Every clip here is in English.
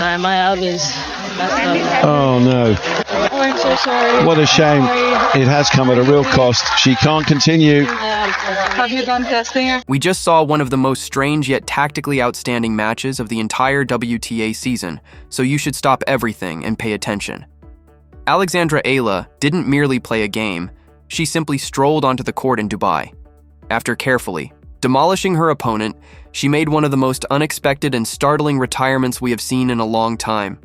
Sorry, my elbow's messed up. Oh, no. Oh, I'm so sorry. What a shame. It has come at a real cost. She can't continue. Have you done testing? We just saw one of the most strange yet tactically outstanding matches of the entire WTA season, so you should stop everything and pay attention. Alex Eala didn't merely play a game, she simply strolled onto the court in Dubai. After carefully demolishing her opponent, she made one of the most unexpected and startling retirements we have seen in a long time.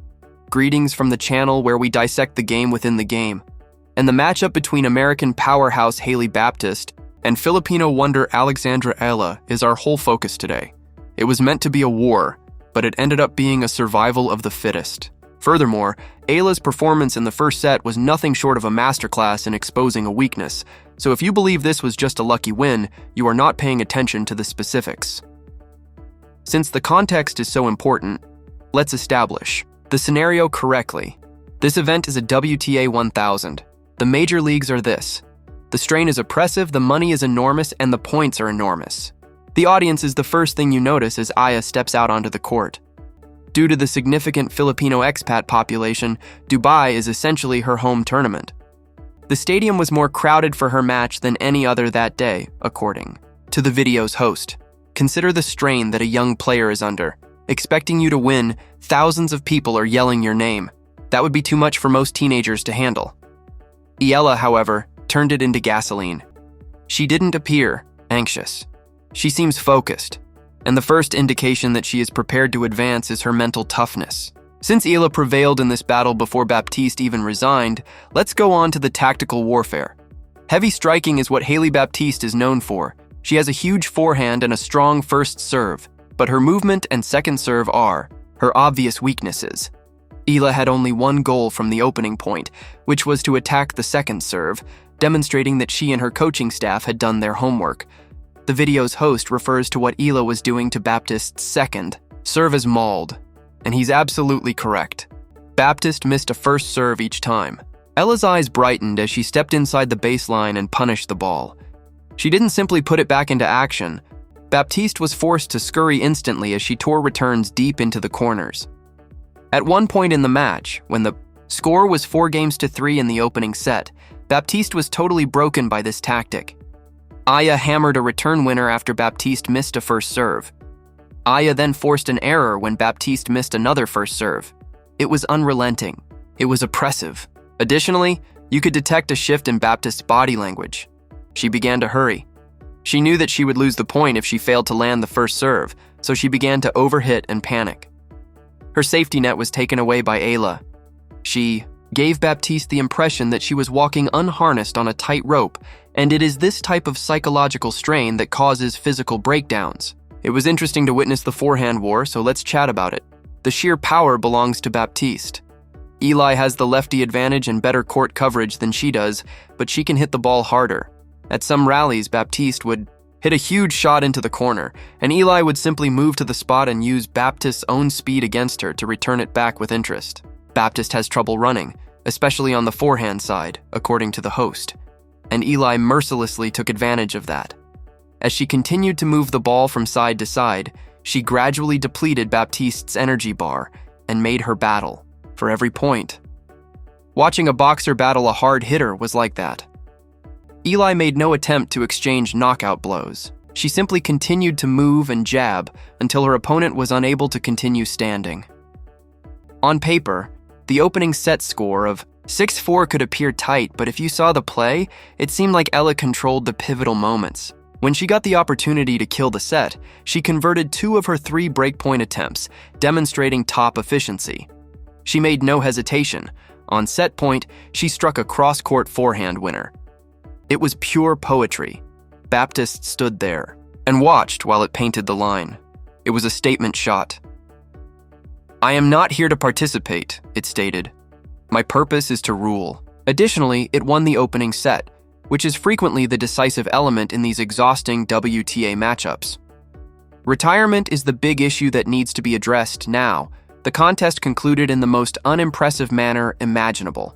Greetings from the channel where we dissect the game within the game. And the matchup between American powerhouse Hailey Baptiste and Filipino wonder Alex Eala is our whole focus today. It was meant to be a war, but it ended up being a survival of the fittest. Furthermore, Ayla's performance in the first set was nothing short of a masterclass in exposing a weakness, so if you believe this was just a lucky win, you are not paying attention to the specifics. Since the context is so important, let's establish the scenario correctly. This event is a WTA 1000. The major leagues are this. The strain is oppressive, the money is enormous, and the points are enormous. The audience is the first thing you notice as Aya steps out onto the court. Due to the significant Filipino expat population, Dubai is essentially her home tournament. The stadium was more crowded for her match than any other that day, according to the video's host. Consider the strain that a young player is under. Expecting you to win, thousands of people are yelling your name. That would be too much for most teenagers to handle. Eala, however, turned it into gasoline. She didn't appear anxious. She seems focused, and the first indication that she is prepared to advance is her mental toughness. Since Eala prevailed in this battle before Baptiste even resigned, let's go on to the tactical warfare. Heavy striking is what Hailey Baptiste is known for. She has a huge forehand and a strong first serve, but her movement and second serve are her obvious weaknesses. Eala had only one goal from the opening point, which was to attack the second serve, demonstrating that she and her coaching staff had done their homework. The video's host refers to what Eala was doing to Baptiste's second serve as mauled, and he's absolutely correct. Baptiste missed a first serve each time. Ella's eyes brightened as she stepped inside the baseline and punished the ball. She didn't simply put it back into action. Baptiste was forced to scurry instantly as she tore returns deep into the corners. At one point in the match, when the score was 4-3 in the opening set, Baptiste was totally broken by this tactic. Aya hammered a return winner after Baptiste missed a first serve. Aya then forced an error when Baptiste missed another first serve. It was unrelenting. It was oppressive. Additionally, you could detect a shift in Baptiste's body language. She began to hurry. She knew that she would lose the point if she failed to land the first serve, so she began to overhit and panic. Her safety net was taken away by Eala. She gave Baptiste the impression that she was walking unharnessed on a tight rope, and it is this type of psychological strain that causes physical breakdowns. It was interesting to witness the forehand war, so let's chat about it. The sheer power belongs to Baptiste. Eala has the lefty advantage and better court coverage than she does, but she can hit the ball harder. At some rallies, Baptiste would hit a huge shot into the corner, and Eala would simply move to the spot and use Baptiste's own speed against her to return it back with interest. Baptiste has trouble running, especially on the forehand side, according to the host, and Eala mercilessly took advantage of that. As she continued to move the ball from side to side, she gradually depleted Baptiste's energy bar and made her battle for every point. Watching a boxer battle a hard hitter was like that. Eala made no attempt to exchange knockout blows. She simply continued to move and jab until her opponent was unable to continue standing. On paper, the opening set score of 6-4 could appear tight, but if you saw the play, it seemed like Eala controlled the pivotal moments. When she got the opportunity to kill the set, she converted 2 of her 3 breakpoint attempts, demonstrating top efficiency. She made no hesitation. On set point, she struck a cross-court forehand winner. It was pure poetry. Baptiste stood there and watched while it painted the line. It was a statement shot. "I am not here to participate," it stated. "My purpose is to rule." Additionally, it won the opening set, which is frequently the decisive element in these exhausting WTA matchups. Retirement is the big issue that needs to be addressed now. The contest concluded in the most unimpressive manner imaginable.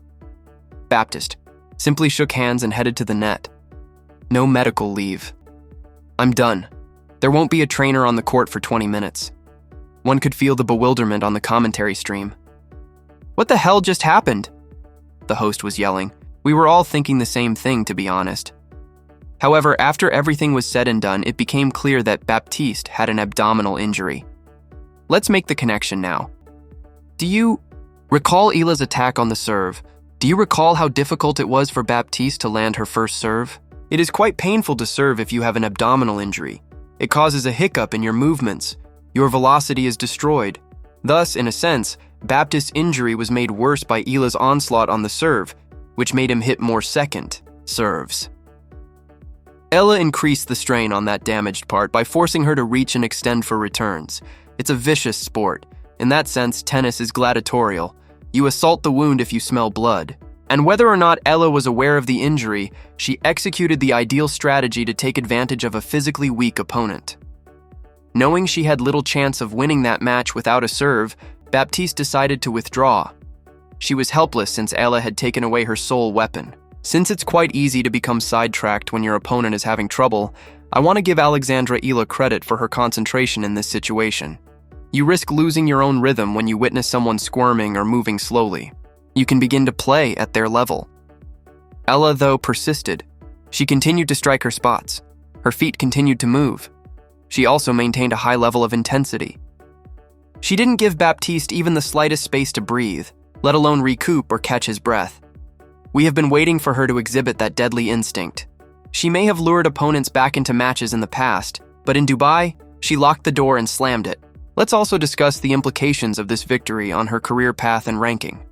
Baptiste simply shook hands and headed to the net. No medical leave. "I'm done. There won't be a trainer on the court for 20 minutes. One could feel the bewilderment on the commentary stream. "What the hell just happened?" the host was yelling. We were all thinking the same thing, to be honest. However, after everything was said and done, it became clear that Baptiste had an abdominal injury. Let's make the connection now. Do you recall Eala's attack on the serve? Do you recall how difficult it was for Baptiste to land her first serve? It is quite painful to serve if you have an abdominal injury. It causes a hiccup in your movements. Your velocity is destroyed. Thus, in a sense, Baptiste's injury was made worse by Eala's onslaught on the serve, which made him hit more second serves. Eala increased the strain on that damaged part by forcing her to reach and extend for returns. It's a vicious sport. In that sense, tennis is gladiatorial. You assault the wound if you smell blood. And whether or not Eala was aware of the injury, she executed the ideal strategy to take advantage of a physically weak opponent. Knowing she had little chance of winning that match without a serve, Baptiste decided to withdraw. She was helpless since Eala had taken away her sole weapon. Since it's quite easy to become sidetracked when your opponent is having trouble, I want to give Alex Eala credit for her concentration in this situation. You risk losing your own rhythm when you witness someone squirming or moving slowly. You can begin to play at their level. Eala, though, persisted. She continued to strike her spots. Her feet continued to move. She also maintained a high level of intensity. She didn't give Baptiste even the slightest space to breathe, let alone recoup or catch his breath. We have been waiting for her to exhibit that deadly instinct. She may have lured opponents back into matches in the past, but in Dubai, she locked the door and slammed it. Let's also discuss the implications of this victory on her career path and ranking.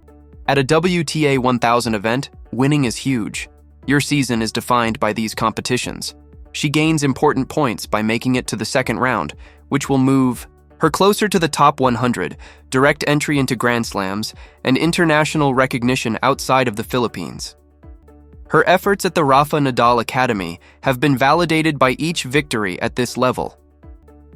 At a WTA 1000 event, winning is huge. Your season is defined by these competitions. She gains important points by making it to the second round, which will move her closer to the top 100, direct entry into Grand Slams, and international recognition outside of the Philippines. Her efforts at the Rafa Nadal Academy have been validated by each victory at this level.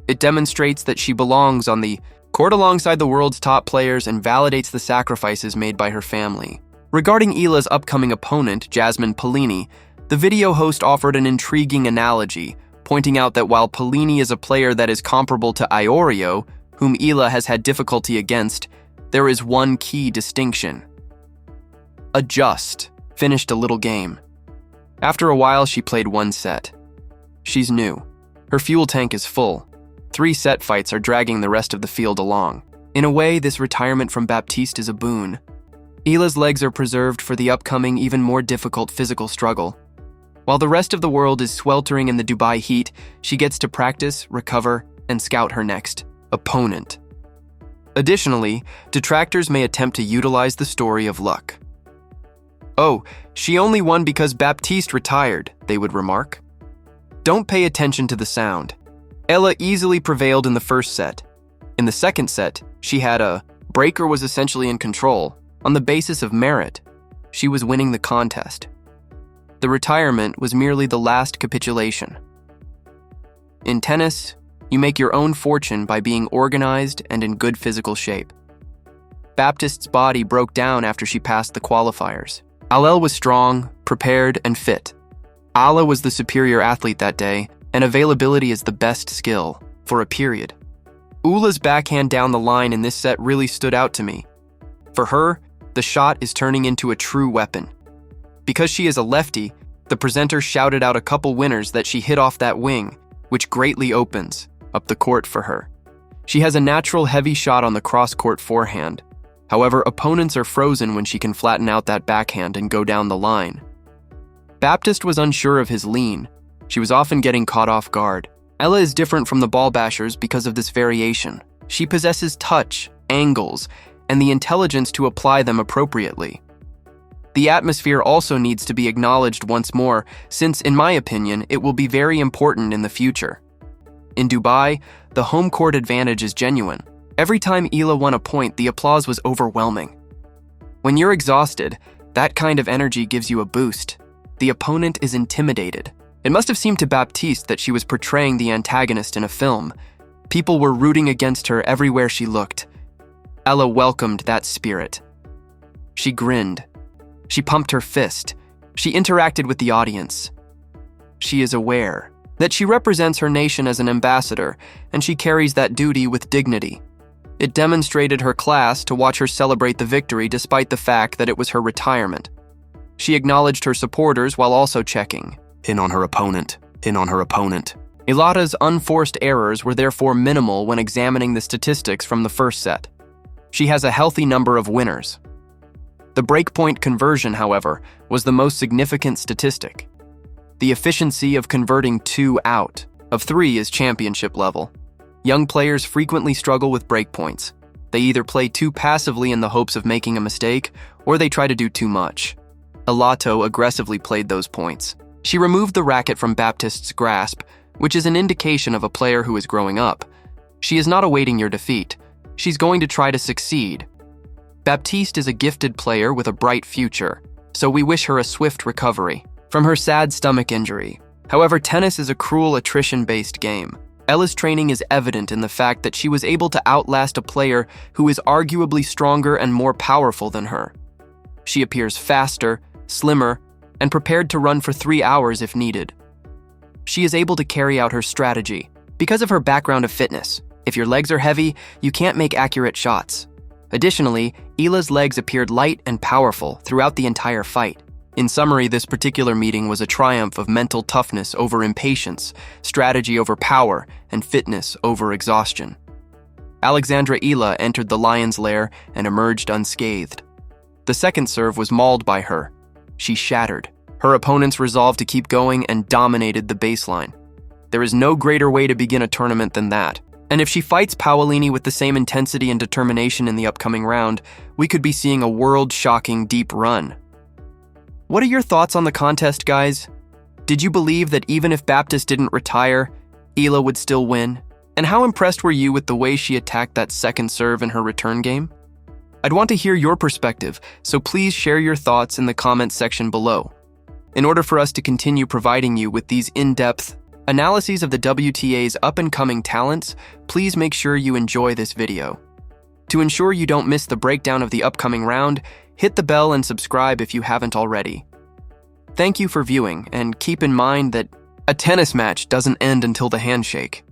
It demonstrates that she belongs on the court alongside the world's top players and validates the sacrifices made by her family. Regarding Eala's upcoming opponent, Jasmine Paolini, the video host offered an intriguing analogy, pointing out that while Paolini is a player that is comparable to Iorio, whom Eala has had difficulty against, there is one key distinction. A just finished a little game. After a while, she played one set. She's new. Her fuel tank is full. 3 set fights are dragging the rest of the field along. In a way, this retirement from Baptiste is a boon. Eala's legs are preserved for the upcoming, even more difficult physical struggle. While the rest of the world is sweltering in the Dubai heat, she gets to practice, recover, and scout her next opponent. Additionally, detractors may attempt to utilize the story of luck. "Oh, she only won because Baptiste retired," they would remark. Don't pay attention to the sound. Eala easily prevailed in the first set. In the second set, she had a breaker was essentially in control. On the basis of merit, she was winning the contest. The retirement was merely the last capitulation. In tennis, you make your own fortune by being organized and in good physical shape. Baptiste's body broke down after she passed the qualifiers. Eala was strong, prepared, and fit. Eala was the superior athlete that day, and availability is the best skill, for a period. Eala's backhand down the line in this set really stood out to me. For her, the shot is turning into a true weapon. Because she is a lefty, the presenter shouted out a couple winners that she hit off that wing, which greatly opens up the court for her. She has a natural heavy shot on the cross-court forehand. However, opponents are frozen when she can flatten out that backhand and go down the line. Baptiste was unsure of his lean. She was often getting caught off guard. Eala is different from the ball bashers because of this variation. She possesses touch, angles, and the intelligence to apply them appropriately. The atmosphere also needs to be acknowledged once more, since, in my opinion, it will be very important in the future. In Dubai, the home court advantage is genuine. Every time Eala won a point, the applause was overwhelming. When you're exhausted, that kind of energy gives you a boost. The opponent is intimidated. It must have seemed to Baptiste that she was portraying the antagonist in a film. People were rooting against her everywhere she looked. Eala welcomed that spirit. She grinned. She pumped her fist. She interacted with the audience. She is aware that she represents her nation as an ambassador, and she carries that duty with dignity. It demonstrated her class to watch her celebrate the victory despite the fact that it was her retirement. She acknowledged her supporters while also checking in on her opponent. Eala's unforced errors were therefore minimal when examining the statistics from the first set. She has a healthy number of winners. The breakpoint conversion, however, was the most significant statistic. The efficiency of converting 2 out of 3 is championship level. Young players frequently struggle with breakpoints. They either play too passively in the hopes of making a mistake, or they try to do too much. Eala aggressively played those points. She removed the racket from Baptiste's grasp, which is an indication of a player who is growing up. She is not awaiting your defeat. She's going to try to succeed. Baptiste is a gifted player with a bright future, so we wish her a swift recovery from her sad stomach injury. However, tennis is a cruel attrition-based game. Eala's training is evident in the fact that she was able to outlast a player who is arguably stronger and more powerful than her. She appears faster, slimmer, and prepared to run for 3 hours if needed. She is able to carry out her strategy because of her background of fitness. If your legs are heavy, you can't make accurate shots. Additionally, Eala's legs appeared light and powerful throughout the entire fight. In summary, this particular meeting was a triumph of mental toughness over impatience, strategy over power, and fitness over exhaustion. Alex Eala entered the lion's lair and emerged unscathed. The second serve was mauled by her. She shattered. Her opponents resolved to keep going and dominated the baseline. There is no greater way to begin a tournament than that. And if she fights Paolini with the same intensity and determination in the upcoming round, we could be seeing a world-shocking deep run. What are your thoughts on the contest, guys? Did you believe that even if Baptiste didn't retire, Eala would still win? And how impressed were you with the way she attacked that second serve in her return game? I'd want to hear your perspective, so please share your thoughts in the comments section below. In order for us to continue providing you with these in-depth analyses of the WTA's up-and-coming talents, please make sure you enjoy this video. To ensure you don't miss the breakdown of the upcoming round, hit the bell and subscribe if you haven't already. Thank you for viewing, and keep in mind that a tennis match doesn't end until the handshake.